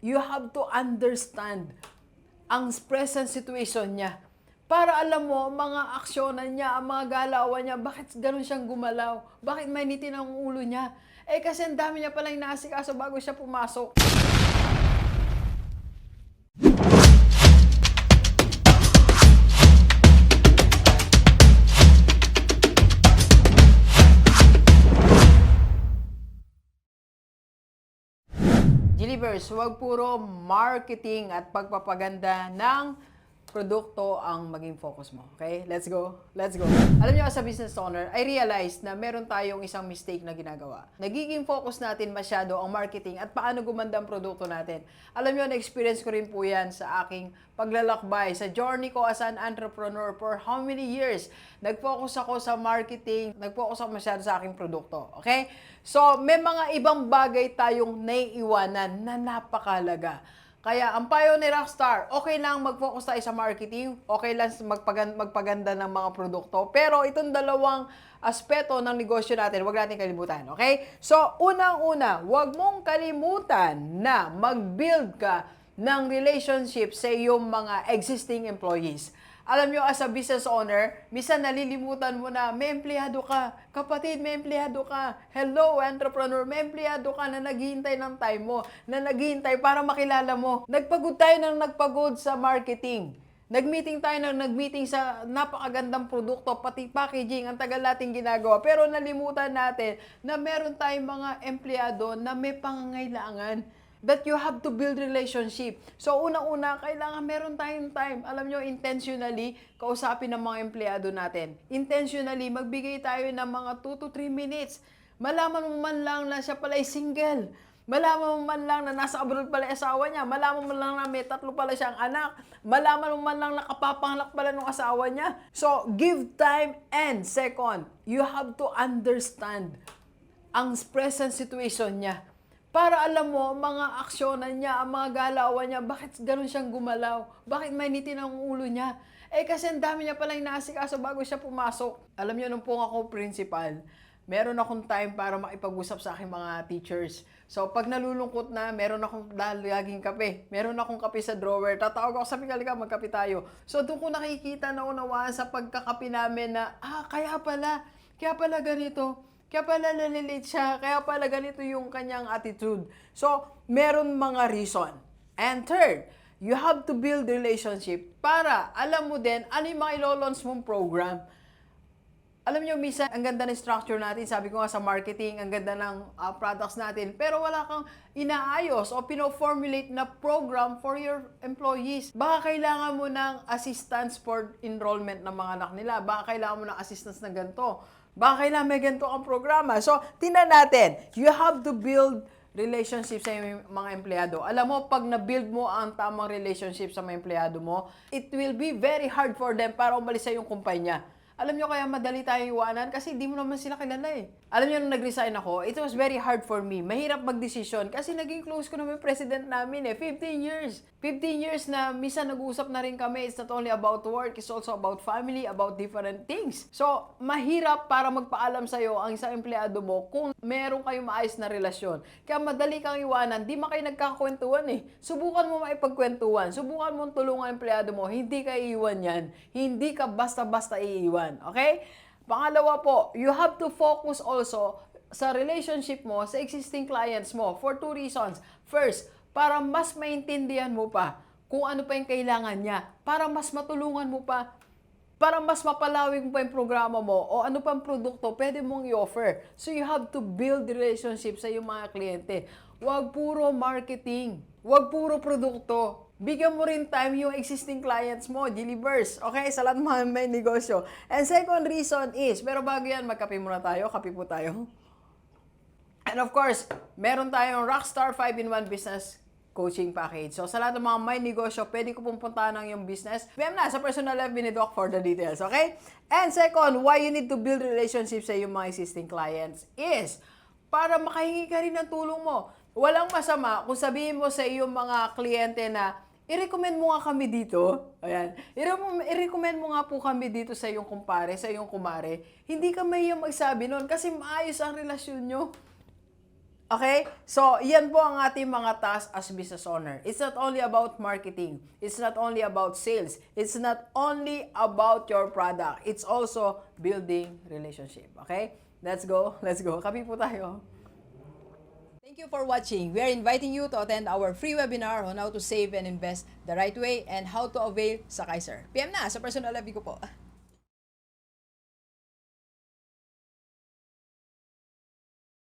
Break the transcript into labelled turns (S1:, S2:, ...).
S1: You have to understand ang present situation niya. Para alam mo, mga aksyonan niya, ang mga galawan niya, bakit ganun siyang gumalaw? Bakit mainitin ang ulo niya? Eh kasi ang dami niya palang inaasikaso bago siya pumasok. Delivers, huwag puro marketing at pagpapaganda ng produkto ang maging focus mo. Okay? Let's go. Let's go. Alam niyo, as a business owner, I realized na meron tayong isang mistake na ginagawa. Nagiging focus natin masyado ang marketing at paano gumanda ang produkto natin. Alam niyo, na-experience ko rin po yan sa aking paglalakbay, sa journey ko as an entrepreneur for how many years. Nag-focus ako sa marketing, nag-focus ako masyado sa aking produkto. Okay? So, may mga ibang bagay tayong naiiwanan na napakalaga. Kaya ang payo ni Rockstar, okay lang mag-focus tayo sa marketing, okay lang magpaganda ng mga produkto, pero itong dalawang aspeto ng negosyo natin, huwag natin kalimutan, okay? So, unang-una, huwag mong kalimutan na mag-build ka ng relationship sa iyong mga existing employees. Alam nyo, as a business owner, minsan nalilimutan mo na may empleyado ka. Kapatid, may empleyado ka. Hello, entrepreneur, may empleyado ka na naghihintay ng time mo, na naghihintay para makilala mo. Nagpagod tayo ng nagpagod sa marketing. Nag-meeting tayo ng nag-meeting sa napakagandang produkto, pati packaging, ang tagal natin ginagawa. Pero nalimutan natin na meron tayong mga empleyado na may pangangailangan. That you have to build relationship. So, unang-una, kailangan meron tayong time. Alam nyo, intentionally, kausapin ng mga empleyado natin. Intentionally, magbigay tayo ng mga 2 to 3 minutes. Malaman mo man lang na siya pala ay single. Malaman mo man lang na nasa abroad pala yung asawa niya. Malaman mo lang na may 3 pala siyang anak. Malaman mo man lang na kapapanganak pala ng asawa niya. So, give time, and second, you have to understand ang present situation niya. Para alam mo, mga aksyonan niya, ang mga galawan niya, bakit ganun siyang gumalaw? Bakit mainitin ang ulo niya? Eh kasi ang dami niya palang inaasikaso bago siya pumasok. Alam niyo, nung pong ako principal, meron akong time para makipag-usap sa aking mga teachers. So, pag nalulungkot na, meron akong laging kape. Meron akong kape sa drawer. Tatawag ako, sabi ka, magkape tayo. So, doon ko nakikita na unawaan sa pagkakape namin na, kaya pala ganito. Kaya pala nalilate siya, kaya pala ganito yung kanyang attitude. So, meron mga reason. And third, you have to build relationship para alam mo din ano yung mga ilo-launch mong program. Alam nyo, minsan, ang ganda ng structure natin, sabi ko nga sa marketing, ang ganda ng products natin, pero wala kang inaayos o pino-formulate na program for your employees. Baka kailangan mo ng assistance for enrollment ng mga anak nila. Baka kailangan mo ng assistance na ganito. Baka kailangan may ganito ang programa. So, tingnan natin, you have to build relationship sa mga empleyado. Alam mo, pag na-build mo ang tamang relationship sa mga empleyado mo, it will be very hard for them para umalis sa iyong kumpanya. Alam nyo kaya madali tayong iwanan kasi hindi mo naman sila kilala eh. Alam nyo, nung nag-resign ako, it was very hard for me. Mahirap mag-desisyon kasi naging close ko naman yung president namin eh. 15 years. 15 years na minsan nag-uusap na rin kami. It's not only about work, it's also about family, about different things. So, mahirap para magpaalam sa'yo ang isang empleyado mo kung meron kayong maayos na relasyon. Kaya madali kang iwanan, di kayo nagkakakwentuhan eh. Subukan mo maipagkwentuhan. Subukan mo tulungan ang empleyado mo. Hindi ka iiwan yan. Hindi ka basta-basta iiwan. Okay? Pangalawa po, you have to focus also sa relationship mo sa existing clients mo for 2 reasons. First, para mas maintindihan mo pa kung ano pa yung kailangan niya. Para mas matulungan mo pa. Para mas mapalawig mo pa yung programa mo o ano pang produkto pwede mong i-offer. So you have to build relationship sa iyong mga kliyente. Huwag puro marketing. Huwag puro produkto. Bigyan mo rin time yung existing clients mo, delivers. Okay? Sa lahat mga may negosyo. And second reason is, pero bago yan, magkape muna tayo. Kape po tayo. And of course, meron tayong Rockstar 5-in-1 Business Coaching Package. So, sa lahat ng mga may negosyo, pwede ko pong puntahan ng yung business. PM na, sa personal life, binidok for the details. Okay? And second, why you need to build relationships sa yung mga existing clients is para makahingi ka rin ng tulong mo. Walang masama kung sabihin mo sa iyong mga kliyente na i-recommend mo nga kami dito. Ayan. I-recommend mo nga po kami dito sa iyong kumpare, sa iyong kumare. Hindi ka mahiyang magsabi nun kasi maayos ang relasyon nyo. Okay? So, yan po ang ating mga task as business owner. It's not only about marketing. It's not only about sales. It's not only about your product. It's also building relationship. Okay? Let's go. Let's go. Kapi po tayo. Thank you for watching. We are inviting you to attend our free webinar on how to save and invest the right way and how to avail sa Kaiser. PM na sa personal lobby ko po.